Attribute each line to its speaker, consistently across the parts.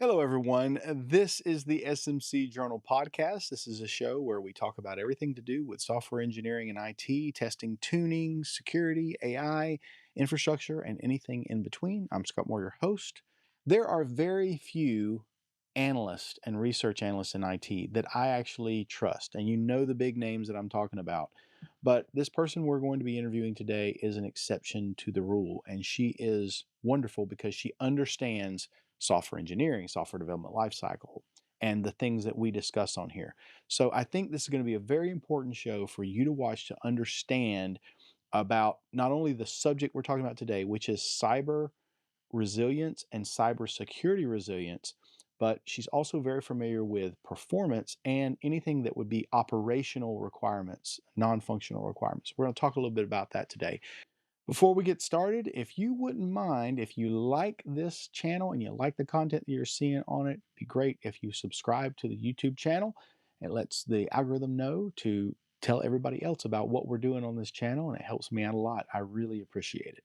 Speaker 1: Hello, everyone. This is the SMC Journal podcast. This is a show where we talk about everything to do with software engineering and IT, testing, tuning, security, AI, infrastructure, and anything in between. I'm Scott Moore, your host. There are very few analysts and research analysts in IT that I actually trust, and you know the big names that I'm talking about. But this person we're going to be interviewing today is an exception to the rule, and she is wonderful because she understands software engineering, software development lifecycle, and the things that we discuss on here. So I think this is going to be a very important show for you to watch to understand about not only the subject we're talking about today, which is cyber resilience and cybersecurity resilience, but she's also very familiar with performance and anything that would be operational requirements, non-functional requirements. We're going to talk a little bit about that today. Before we get started, if you wouldn't mind, if you like this channel and you like the content that you're seeing on it, it'd be great if you subscribe to the YouTube channel. It lets the algorithm know to tell everybody else about what we're doing on this channel, and it helps me out a lot. I really appreciate it.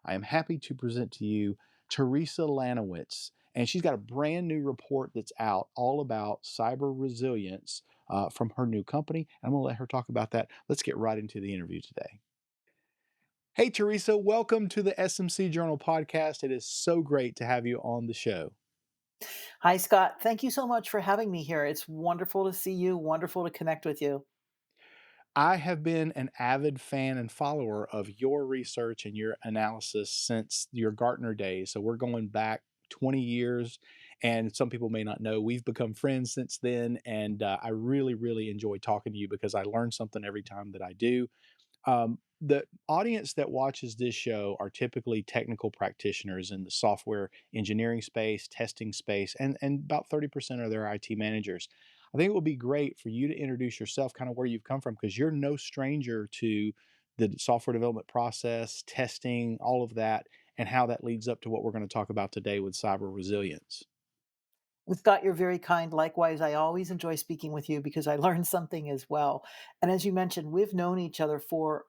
Speaker 1: I am happy to present to you Theresa Lanowitz, and she's got a brand new report that's out all about cyber resilience from her new company. I'm going to let her talk about that. Let's get right into the interview today. Hey, Teresa, welcome to the SMC Journal podcast. It is so great to have you on the show.
Speaker 2: Hi, Scott. Thank you so much for having me here. It's wonderful to see you, wonderful to connect with you.
Speaker 1: I have been an avid fan and follower of your research and your analysis since your Gartner days. So we're going back 20 years, and some people may not know we've become friends since then. And I really, really enjoy talking to you because I learn something every time that I do. The audience that watches this show are typically technical practitioners in the software engineering space, testing space, and about 30% are their IT managers. I think it would be great for you to introduce yourself, kind of where you've come from, because you're no stranger to the software development process, testing, all of that, and how that leads up to what we're going to talk about today with cyber resilience.
Speaker 2: Well, Scott, you're very kind. Likewise, I always enjoy speaking with you because I learn something as well. And as you mentioned, we've known each other for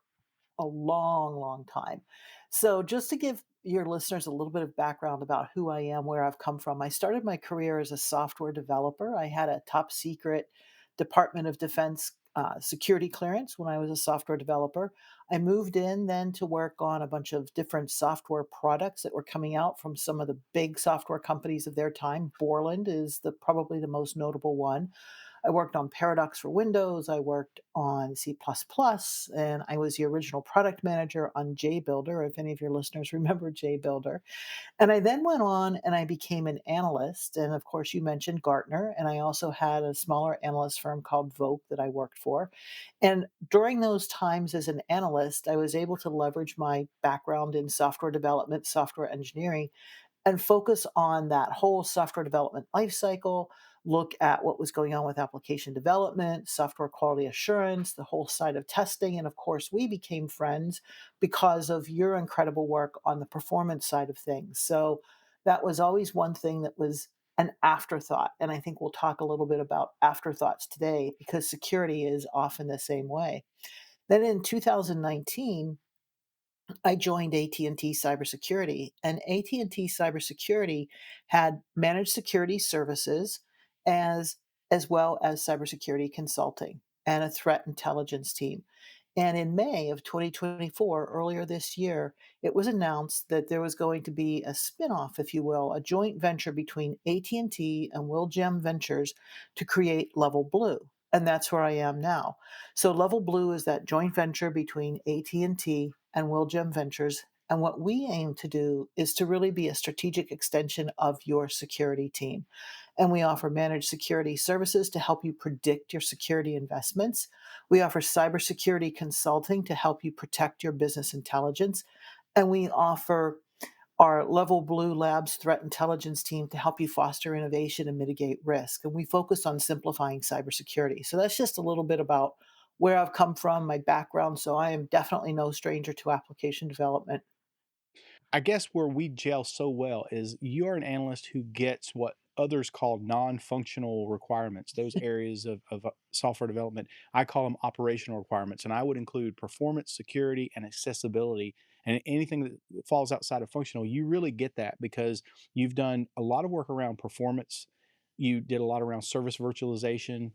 Speaker 2: a long, long time. So, just to give your listeners a little bit of background about who I am, where I've come from, I started my career as a software developer. I had a top secret Department of Defense security clearance when I was a software developer. I moved in then to work on a bunch of different software products that were coming out from some of the big software companies of their time. Borland is probably the most notable one. I worked on Paradox for Windows. I worked on C++, and I was the original product manager on JBuilder, if any of your listeners remember JBuilder. And I then went on and I became an analyst. And of course, you mentioned Gartner. And I also had a smaller analyst firm called Voke that I worked for. And during those times as an analyst, I was able to leverage my background in software development, software engineering, and focus on that whole software development lifecycle, look at what was going on with application development, software quality assurance, the whole side of testing. And of course, we became friends because of your incredible work on the performance side of things. So that was always one thing that was an afterthought. And I think we'll talk a little bit about afterthoughts today because security is often the same way. Then in 2019, I joined AT&T Cybersecurity, and AT&T Cybersecurity had managed security services as as well as cybersecurity consulting and a threat intelligence team. And in May of 2024, earlier this year, it was announced that there was going to be a spin-off, if you will, a joint venture between AT&T and T and Will Gem Ventures to create LevelBlue. And that's where I am now. So LevelBlue is that joint venture between AT&T and Wilgem Ventures. And what we aim to do is to really be a strategic extension of your security team. And we offer managed security services to help you predict your security investments. We offer cybersecurity consulting to help you protect your business intelligence. And we offer our Level Blue Labs threat intelligence team to help you foster innovation and mitigate risk. And we focus on simplifying cybersecurity. So that's just a little bit about where I've come from, my background. So I am definitely no stranger to application development.
Speaker 1: I guess where we gel so well is you're an analyst who gets what others call non-functional requirements, those areas of software development. I call them operational requirements, and I would include performance, security, and accessibility. And anything that falls outside of functional, you really get that because you've done a lot of work around performance. You did a lot around service virtualization.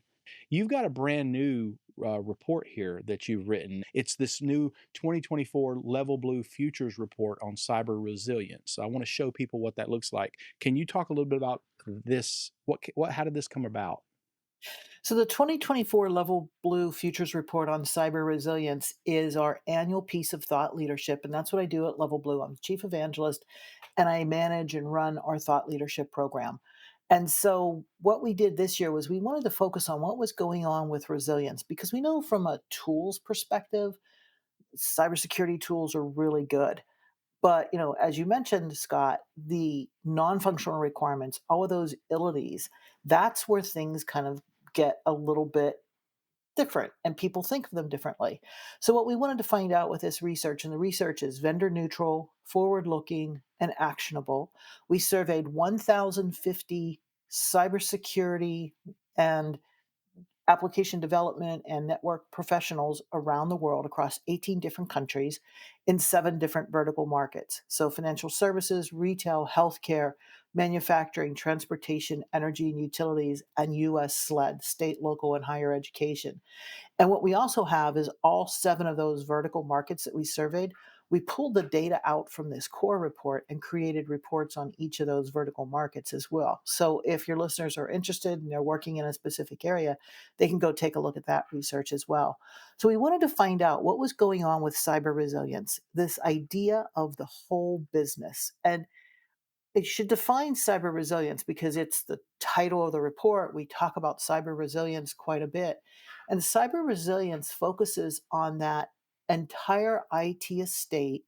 Speaker 1: You've got a brand new report here that you've written. It's this new 2024 LevelBlue Futures report on cyber resilience. So I want to show people what that looks like. Can you talk a little bit about this? How did this come about?
Speaker 2: So the 2024 Level Blue Futures Report on Cyber Resilience is our annual piece of thought leadership, and that's what I do at Level Blue. I'm the chief evangelist, and I manage and run our thought leadership program. And so what we did this year was we wanted to focus on what was going on with resilience because we know from a tools perspective, cybersecurity tools are really good. But, as you mentioned, Scott, the non-functional requirements, all of those ilities, that's where things kind of get a little bit different and people think of them differently. So what we wanted to find out with this research, and the research is vendor neutral, forward-looking, and actionable. We surveyed 1,050 cybersecurity and application development and network professionals around the world across 18 different countries in 7 different vertical markets. So, financial services, retail, healthcare, manufacturing, transportation, energy and utilities, and US SLED, state, local, and higher education. And what we also have is all 7 of those vertical markets that we surveyed. We pulled the data out from this core report and created reports on each of those vertical markets as well. So if your listeners are interested and they're working in a specific area, they can go take a look at that research as well. So we wanted to find out what was going on with cyber resilience, this idea of the whole business. And it should define cyber resilience because it's the title of the report. We talk about cyber resilience quite a bit. And cyber resilience focuses on that entire IT estate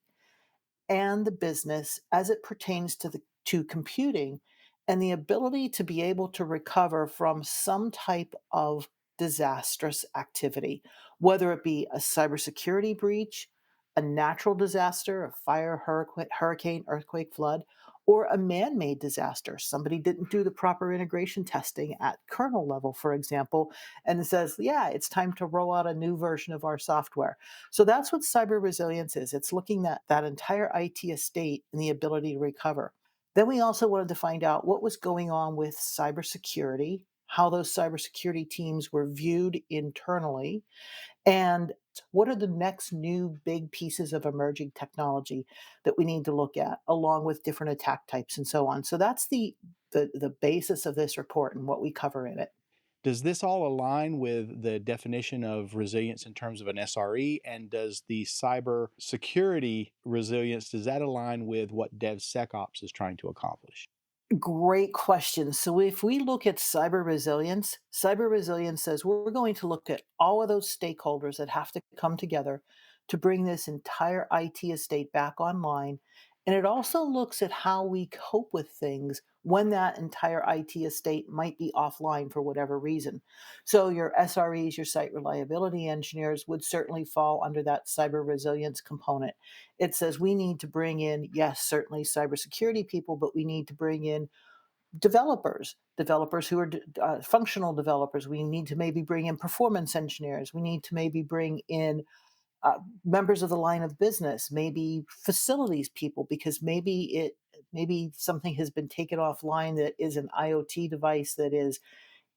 Speaker 2: and the business as it pertains to computing and the ability to be able to recover from some type of disastrous activity, whether it be a cybersecurity breach, a natural disaster, a fire, hurricane, earthquake, flood, or a man-made disaster. Somebody didn't do the proper integration testing at kernel level, for example, and it says, yeah, it's time to roll out a new version of our software. So that's what cyber resilience is. It's looking at that entire IT estate and the ability to recover. Then we also wanted to find out what was going on with cybersecurity, how those cybersecurity teams were viewed internally, and what are the next new big pieces of emerging technology that we need to look at, along with different attack types and so on. So that's the basis of this report and what we cover in it.
Speaker 1: Does this all align with the definition of resilience in terms of an SRE? And does the cyber security resilience, does that align with what DevSecOps is trying to accomplish?
Speaker 2: Great question. So, if we look at cyber resilience says we're going to look at all of those stakeholders that have to come together to bring this entire IT estate back online. And it also looks at how we cope with things when that entire IT estate might be offline for whatever reason. So, your SREs, your site reliability engineers, would certainly fall under that cyber resilience component. It says we need to bring in, yes, certainly cybersecurity people, but we need to bring in developers who are functional developers. We need to maybe bring in performance engineers. We need to maybe bring in members of the line of business, maybe facilities people, because maybe something has been taken offline that is an IoT device that is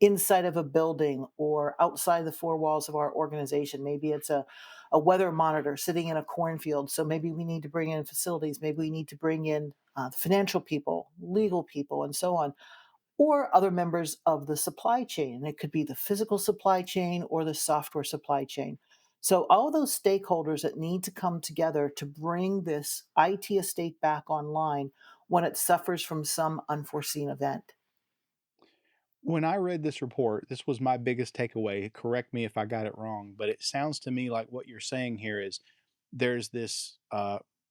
Speaker 2: inside of a building or outside the 4 walls of our organization. Maybe it's a weather monitor sitting in a cornfield. So maybe we need to bring in facilities. Maybe we need to bring in the financial people, legal people, and so on, or other members of the supply chain. It could be the physical supply chain or the software supply chain. So all those stakeholders that need to come together to bring this IT estate back online when it suffers from some unforeseen event.
Speaker 1: When I read this report, this was my biggest takeaway. Correct me if I got it wrong, but it sounds to me like what you're saying here is there's this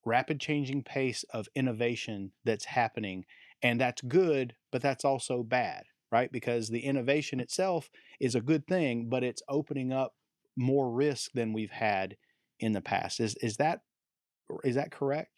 Speaker 1: rapid changing pace of innovation that's happening, and that's good, but that's also bad, right? Because the innovation itself is a good thing, but it's opening up more risk than we've had in the past. Is that correct?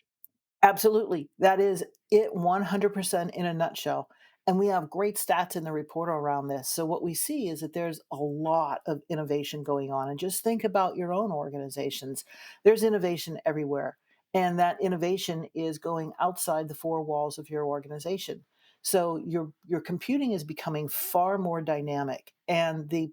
Speaker 2: Absolutely. That is it 100% in a nutshell. And we have great stats in the report around this. So what we see is that there's a lot of innovation going on. And just think about your own organizations. There's innovation everywhere. And that innovation is going outside the four walls of your organization. So your computing is becoming far more dynamic. And the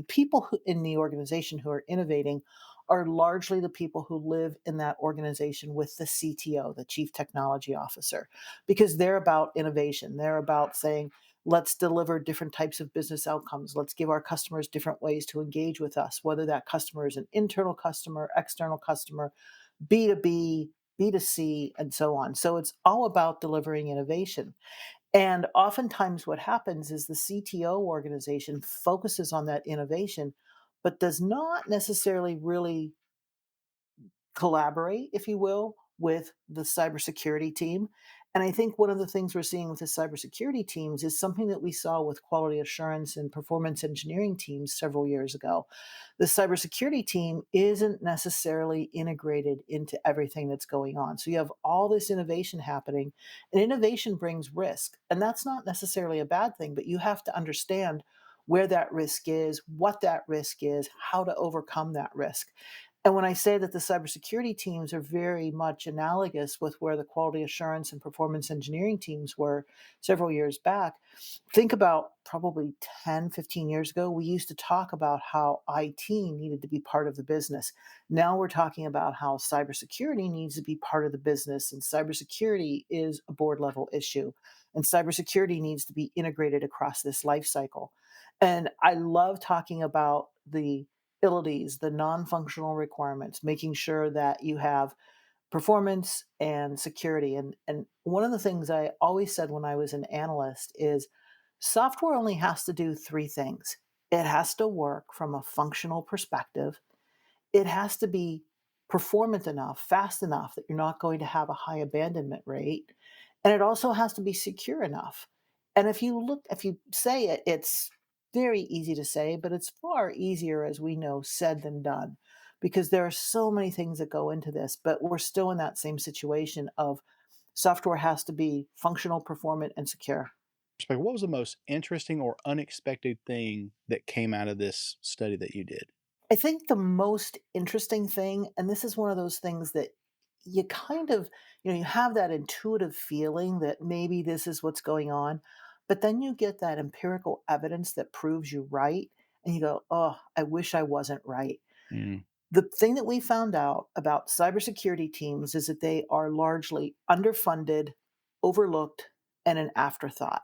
Speaker 2: people in the organization who are innovating are largely the people who live in that organization with the CTO, the Chief Technology Officer, because they're about innovation. They're about saying, let's deliver different types of business outcomes. Let's give our customers different ways to engage with us, whether that customer is an internal customer, external customer, B2B, B2C, and so on. So it's all about delivering innovation. And oftentimes, what happens is the CTO organization focuses on that innovation, but does not necessarily really collaborate, if you will, with the cybersecurity team. And I think one of the things we're seeing with the cybersecurity teams is something that we saw with quality assurance and performance engineering teams several years ago. The cybersecurity team isn't necessarily integrated into everything that's going on. So you have all this innovation happening, and innovation brings risk. And that's not necessarily a bad thing, but you have to understand where that risk is, what that risk is, how to overcome that risk. And when I say that the cybersecurity teams are very much analogous with where the quality assurance and performance engineering teams were several years back, think about probably 10, 15 years ago, we used to talk about how IT needed to be part of the business. Now we're talking about how cybersecurity needs to be part of the business, and cybersecurity is a board level issue. And cybersecurity needs to be integrated across this life cycle. And I love talking about the abilities, the non-functional requirements, making sure that you have performance and security. And one of the things I always said when I was an analyst is software only has to do three things. It has to work from a functional perspective. It has to be performant enough, fast enough that you're not going to have a high abandonment rate, and it also has to be secure enough. And if you say it, it's very easy to say, but it's far easier, as we know, said than done, because there are so many things that go into this, but we're still in that same situation of software has to be functional, performant, and secure.
Speaker 1: What was the most interesting or unexpected thing that came out of this study that you did?
Speaker 2: I think the most interesting thing, and this is one of those things that you kind of, you have that intuitive feeling that maybe this is what's going on, but then you get that empirical evidence that proves you right. And you go, oh, I wish I wasn't right.
Speaker 1: Mm.
Speaker 2: The thing that we found out about cybersecurity teams is that they are largely underfunded, overlooked, and an afterthought.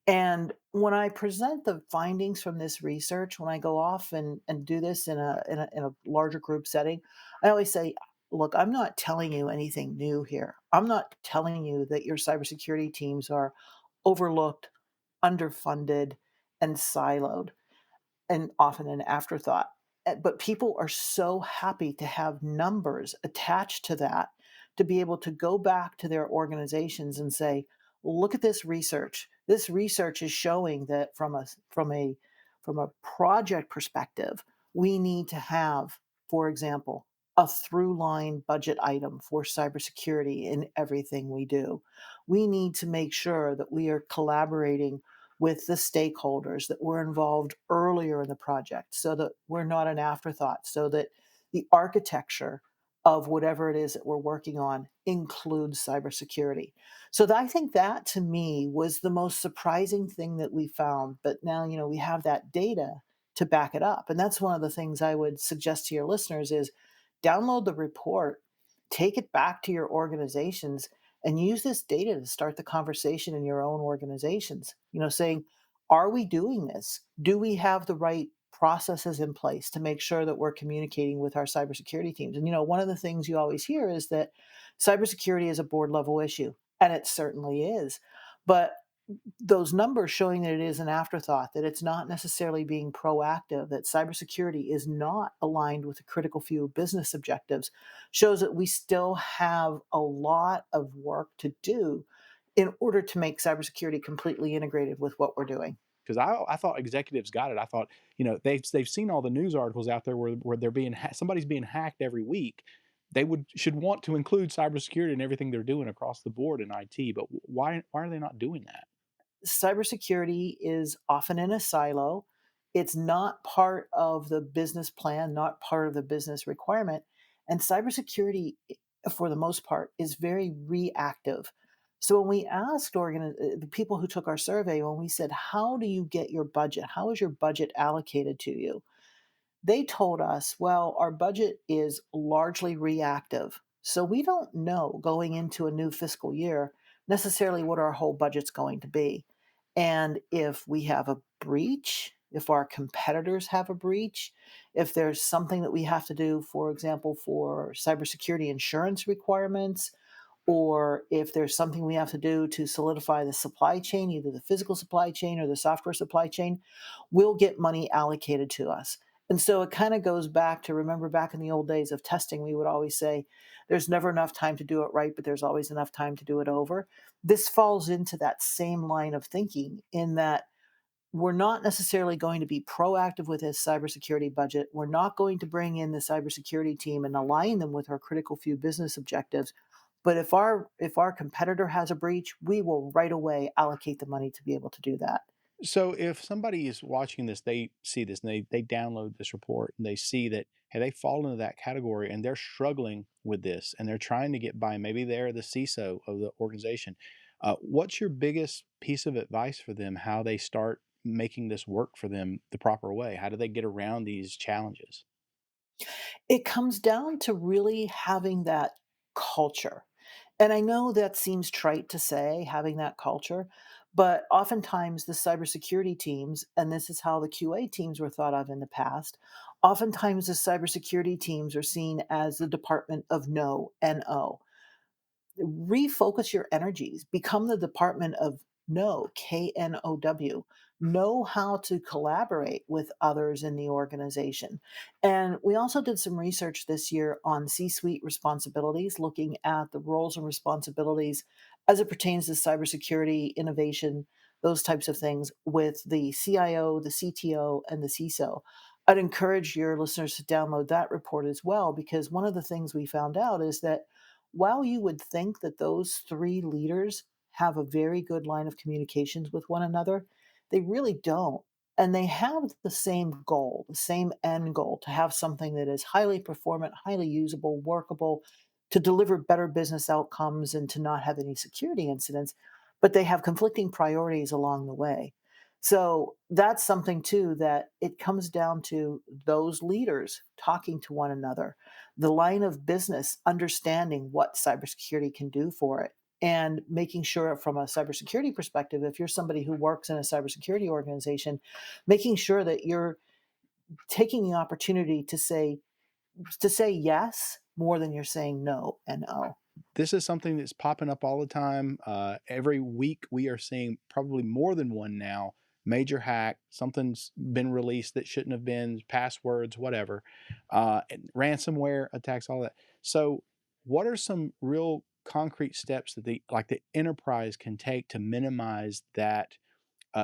Speaker 2: And when I present the findings from this research, when I go off and do this in a larger group setting, I always say, look, I'm not telling you anything new here. I'm not telling you that your cybersecurity teams are overlooked, underfunded, and siloed and often an afterthought. But people are so happy to have numbers attached to that to be able to go back to their organizations and say, look at this research. This research is showing that from a project perspective, we need to have, for example, a through line budget item for cybersecurity in everything we do. We need to make sure that we are collaborating with the stakeholders, that we're involved earlier in the project so that we're not an afterthought, so that the architecture of whatever it is that we're working on includes cybersecurity. So I think that to me was the most surprising thing that we found. But now, we have that data to back it up. And that's one of the things I would suggest to your listeners is download the report, take it back to your organizations and use this data to start the conversation in your own organizations, saying, are we doing this? Do we have the right processes in place to make sure that we're communicating with our cybersecurity teams? And, one of the things you always hear is that cybersecurity is a board level issue, and it certainly is. But those numbers showing that it is an afterthought, that it's not necessarily being proactive, that cybersecurity is not aligned with the critical few business objectives, shows that we still have a lot of work to do in order to make cybersecurity completely integrated with what we're doing.
Speaker 1: Because I thought executives got it. I thought, they've seen all the news articles out there where they're somebody's being hacked every week. They should want to include cybersecurity in everything they're doing across the board in IT. But why are they not doing that?
Speaker 2: cybersecurity is often in a silo. It's not part of the business plan, not part of the business requirement. And cybersecurity, for the most part, is very reactive. So when we asked the people who took our survey, when we said, "How do you get your budget? How is your budget allocated to you?" They told us, well, our budget is largely reactive. So we don't know going into a new fiscal year necessarily what our whole budget's going to be. And if we have a breach, if our competitors have a breach, if there's something that we have to do, for example, for cybersecurity insurance requirements, or if there's something we have to do to solidify the supply chain, either the physical supply chain or the software supply chain, we'll get money allocated to us. And so it kind of goes back to, remember back in the old days of testing, we would always say, there's never enough time to do it right, but there's always enough time to do it over. This falls into that same line of thinking, in that we're not necessarily going to be proactive with this cybersecurity budget. We're not going to bring in the cybersecurity team and align them with our critical few business objectives. But if our competitor has a breach, we will right away allocate the money to be able to do that.
Speaker 1: So if somebody is watching this, they see this and they download this report and they see that, hey, they fall into that category and they're struggling with this and they're trying to get by. Maybe they're the CISO of the organization. What's your biggest piece of advice for them? How they start making this work for them the proper way? How do they get around these challenges?
Speaker 2: It comes down to really having that culture. And I know that seems trite to say, having that culture, but oftentimes the cybersecurity teams, and this is how the QA teams were thought of in the past, oftentimes the cybersecurity teams are seen as the department of no, NO. Refocus your energies, become the department of know, KNOW. Know how to collaborate with others in the organization. And we also did some research this year on C suite responsibilities, looking at the roles and responsibilities as it pertains to cybersecurity, innovation, those types of things, with the CIO, the CTO, and the CISO. I'd encourage your listeners to download that report as well, because one of the things we found out is that while you would think that those three leaders have a very good line of communications with one another, they really don't. And they have the same goal, the same end goal, to have something that is highly performant, highly usable, workable, to deliver better business outcomes and to not have any security incidents. But they have conflicting priorities along the way. So that's something too, that it comes down to those leaders talking to one another, the line of business understanding what cybersecurity can do for it, and making sure from a cybersecurity perspective, if you're somebody who works in a cybersecurity organization, making sure that you're taking the opportunity to say yes more than you're saying no and oh.
Speaker 1: This is something that's popping up all the time. Every week, we are seeing probably more than one now. Major hack, something's been released that shouldn't have been, passwords, whatever, and ransomware attacks, all that. So, what are some real concrete steps that the enterprise can take to minimize that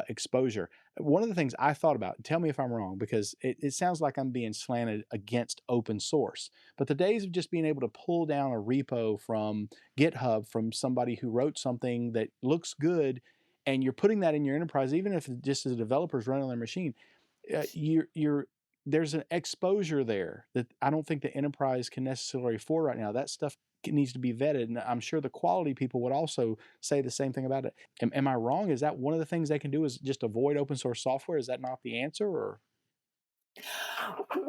Speaker 1: exposure? One of the things I thought about, tell me if I'm wrong, because it sounds like I'm being slanted against open source. But the days of just being able to pull down a repo from GitHub from somebody who wrote something that looks good, and you're putting that in your enterprise, even if just as a developer is running on their machine, you're there's an exposure there that I don't think the enterprise can necessarily afford right now. That stuff needs to be vetted, and I'm sure the quality people would also say the same thing about it. Am I wrong? Is that one of the things they can do is just avoid open source software? Is that not the answer? Or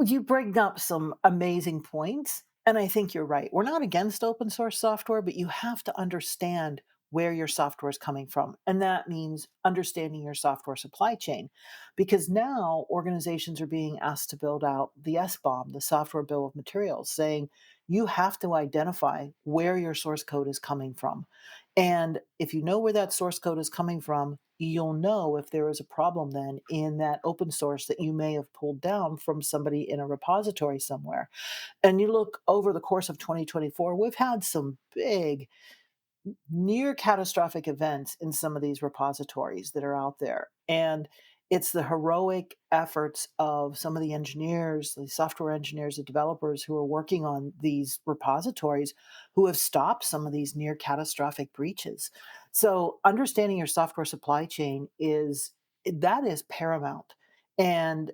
Speaker 2: You bring up some amazing points, and I think you're right. We're not against open source software, but you have to understand where your software is coming from. And that means understanding your software supply chain. Because now organizations are being asked to build out the SBOM, the software bill of materials, saying you have to identify where your source code is coming from. And if you know where that source code is coming from, you'll know if there is a problem then in that open source that you may have pulled down from somebody in a repository somewhere. And you look over the course of 2024, we've had some big, near catastrophic events in some of these repositories that are out there. And It's the heroic efforts of some of the engineers, the software engineers, the developers who are working on these repositories who have stopped some of these near catastrophic breaches. So understanding your software supply chain is paramount. And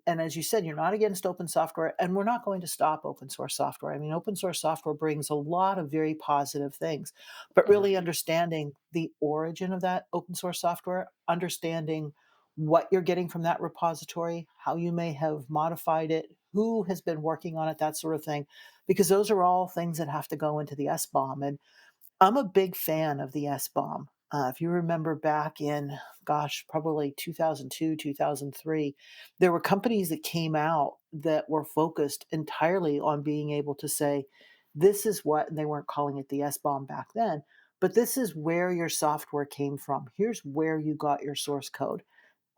Speaker 2: and as you said, you're not against open software, and we're not going to stop open source software. I mean, open source software brings a lot of very positive things, but really
Speaker 1: Agreed.
Speaker 2: understanding the origin of that open source software, understanding what you're getting from that repository, how you may have modified it, who has been working on it, that sort of thing, because those are all things that have to go into the SBOM. And I'm a big fan of the SBOM. If you remember back in, gosh, probably 2002, 2003, there were companies that came out that were focused entirely on being able to say, this is what, and they weren't calling it the SBOM back then, but this is where your software came from. Here's where you got your source code.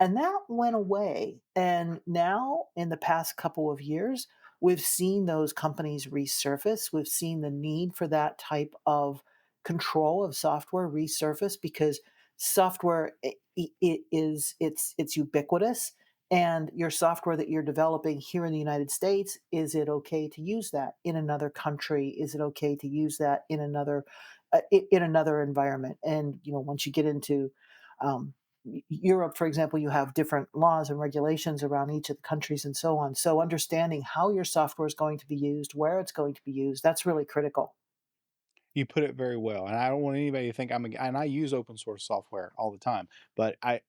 Speaker 2: And that went away. And now, in the past couple of years, we've seen those companies resurface. We've seen the need for that type of control of software resurface because software it's ubiquitous, and your software that you're developing here in the United States, is it okay to use that in another country? Is it okay to use that in another environment? And once you get into Europe, for example, you have different laws and regulations around each of the countries and so on. So understanding how your software is going to be used, where it's going to be used, that's really critical.
Speaker 1: You put it very well, and I don't want anybody to think and I use open source software all the time, but I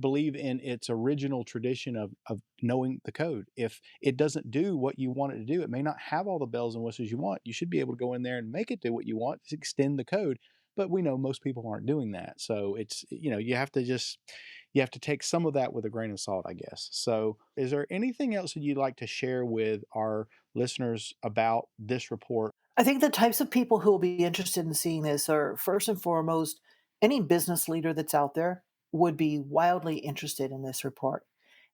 Speaker 1: believe in its original tradition of knowing the code. If it doesn't do what you want it to do, it may not have all the bells and whistles you want. You should be able to go in there and make it do what you want, just extend the code. But we know most people aren't doing that. So it's, you have to take some of that with a grain of salt, I guess. So is there anything else that you'd like to share with our listeners about this report?
Speaker 2: I think the types of people who will be interested in seeing this are, first and foremost, any business leader that's out there would be wildly interested in this report.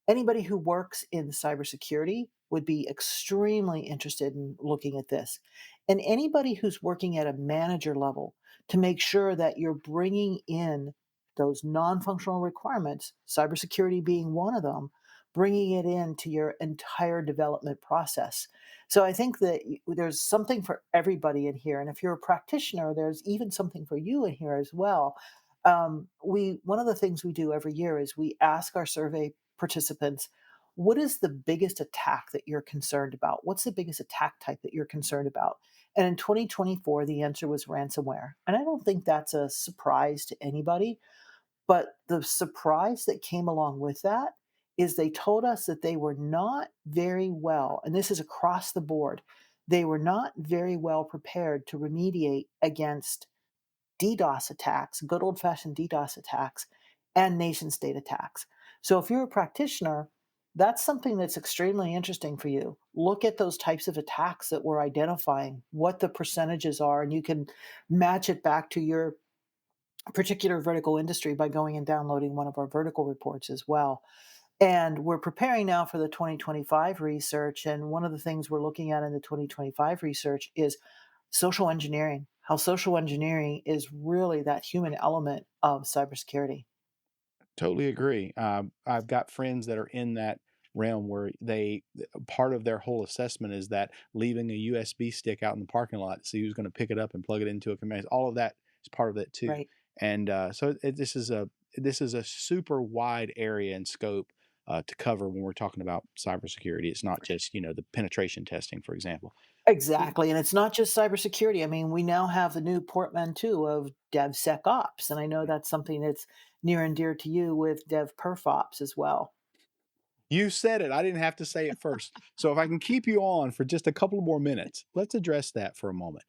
Speaker 2: Anybody who works in cybersecurity would be extremely interested in looking at this. And anybody who's working at a manager level, to make sure that you're bringing in those non functional requirements, cybersecurity being one of them, bringing it into your entire development process. So I think that there's something for everybody in here. And if you're a practitioner, there's even something for you in here as well. We One of the things we do every year is we ask our survey participants, what is the biggest attack that you're concerned about? What's the biggest attack type that you're concerned about? And in 2024, the answer was ransomware. And I don't think that's a surprise to anybody. But the surprise that came along with that is they told us that they were not very well, and this is across the board, they were not very well prepared to remediate against DDoS attacks, good old fashioned DDoS attacks, and nation state attacks. So if you're a practitioner, that's something that's extremely interesting for you. Look at those types of attacks that we're identifying, what the percentages are, and you can match it back to your particular vertical industry by going and downloading one of our vertical reports as well. And we're preparing now for the 2025 research. And one of the things we're looking at in the 2025 research is social engineering, how social engineering is really that human element of cybersecurity.
Speaker 1: Totally agree. I've got friends that are in that realm where part of their whole assessment is that leaving a USB stick out in the parking lot to see who's going to pick it up and plug it into a command. All of that is part of it too.
Speaker 2: Right.
Speaker 1: And this is a super wide area and scope to cover when we're talking about cybersecurity. It's not just the penetration testing, for example.
Speaker 2: Exactly. And it's not just cybersecurity. I mean, we now have the new portmanteau of DevSecOps. And I know that's something that's near and dear to you with DevPerfOps as well.
Speaker 1: You said it. I didn't have to say it first. So if I can keep you on for just a couple more minutes, let's address that for a moment.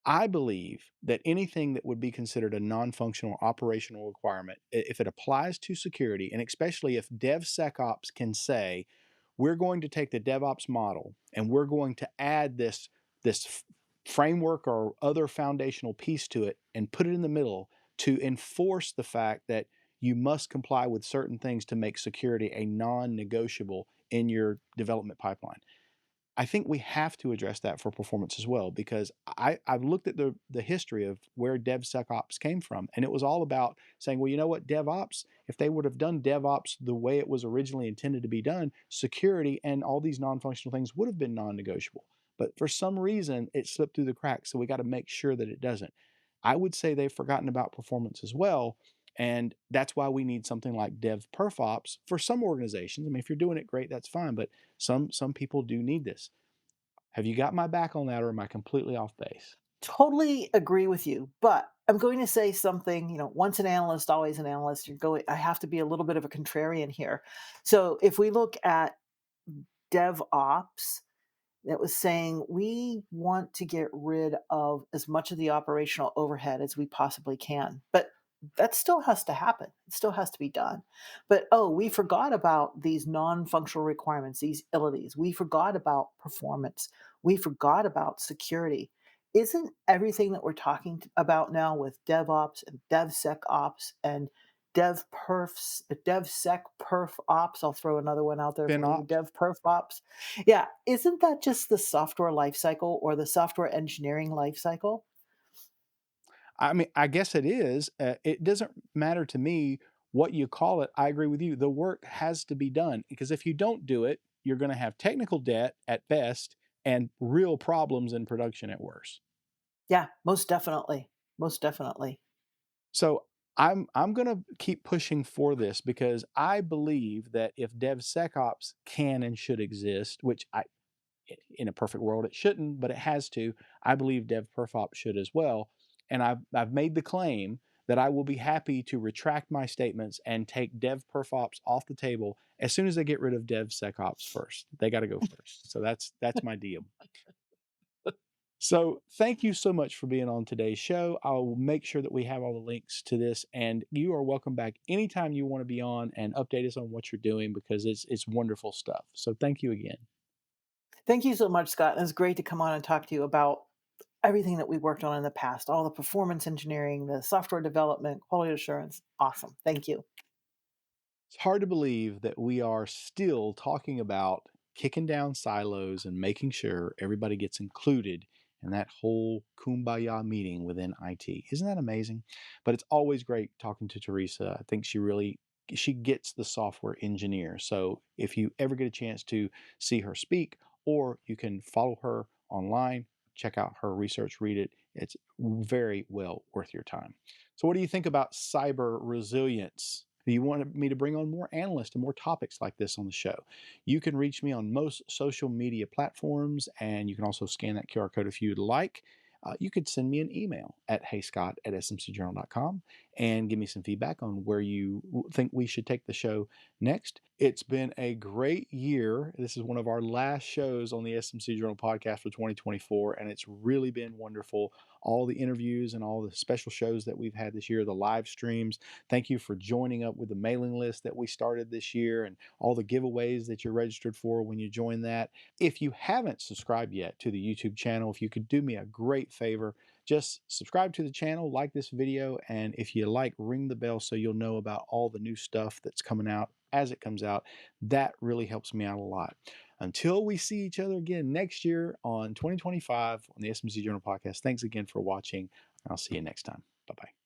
Speaker 1: I believe that anything that would be considered a non-functional operational requirement, if it applies to security, and especially if DevSecOps can say, we're going to take the DevOps model and we're going to add this framework or other foundational piece to it and put it in the middle to enforce the fact that you must comply with certain things to make security a non-negotiable in your development pipeline. I think we have to address that for performance as well, because I've looked at the history of where DevSecOps came from, and it was all about saying, well, you know what, DevOps, if they would have done DevOps the way it was originally intended to be done, security and all these non-functional things would have been non-negotiable. But for some reason, it slipped through the cracks, so we got to make sure that it doesn't. I would say they've forgotten about performance as well, and that's why we need something like DevPerfOps for some organizations. I mean, if you're doing it great, that's fine, but some people do need this. Have you got my back on that, or am I completely off base?
Speaker 2: Totally agree with you, but I'm going to say something, once an analyst, always an analyst. I have to be a little bit of a contrarian here. So if we look at DevOps, that was saying we want to get rid of as much of the operational overhead as we possibly can. But that still has to happen. It still has to be done. But oh, we forgot about these non-functional requirements, these ilities. We forgot about performance. We forgot about security. Isn't everything that we're talking about now with DevOps and DevSecOps and DevSecPerfOps, I'll throw another one out there for you,
Speaker 1: FinOps?
Speaker 2: DevPerfOps. Yeah, isn't that just the software lifecycle or the software engineering lifecycle?
Speaker 1: I mean, I guess it is. It doesn't matter to me what you call it. I agree with you. The work has to be done, because if you don't do it, you're going to have technical debt at best and real problems in production at worst.
Speaker 2: Yeah, most definitely. Most definitely.
Speaker 1: So I'm going to keep pushing for this, because I believe that if DevSecOps can and should exist, which in a perfect world it shouldn't, but it has to. I believe DevPerfOps should as well, and I've made the claim that I will be happy to retract my statements and take DevPerfOps off the table as soon as they get rid of DevSecOps first. They got to go first. So that's my deal. So thank you so much for being on today's show. I'll make sure that we have all the links to this, and you are welcome back anytime you want to be on and update us on what you're doing, because it's wonderful stuff. So thank you again.
Speaker 2: Thank you so much, Scott. And it's great to come on and talk to you about everything that we worked on in the past, all the performance engineering, the software development, quality assurance. Awesome. Thank you.
Speaker 1: It's hard to believe that we are still talking about kicking down silos and making sure everybody gets included in that whole kumbaya meeting within IT. Isn't that amazing? But it's always great talking to Teresa. I think she gets the software engineer. So if you ever get a chance to see her speak, or you can follow her online, check out her research, read it. It's very well worth your time. So what do you think about cyber resilience? Do you want me to bring on more analysts and more topics like this on the show? You can reach me on most social media platforms, and you can also scan that QR code if you'd like. You could send me an email at heyscott@smcjournal.com and give me some feedback on where you think we should take the show next. It's been a great year. This is one of our last shows on the SMC Journal podcast for 2024, and it's really been wonderful. All the interviews and all the special shows that we've had this year, the live streams. Thank you for joining up with the mailing list that we started this year, and all the giveaways that you're registered for when you join that. If you haven't subscribed yet to the YouTube channel, if you could do me a great favor, just subscribe to the channel, like this video, and if you like, ring the bell so you'll know about all the new stuff that's coming out as it comes out. That really helps me out a lot. Until we see each other again next year on 2025 on the SMC Journal podcast, thanks again for watching. I'll see you next time. Bye bye.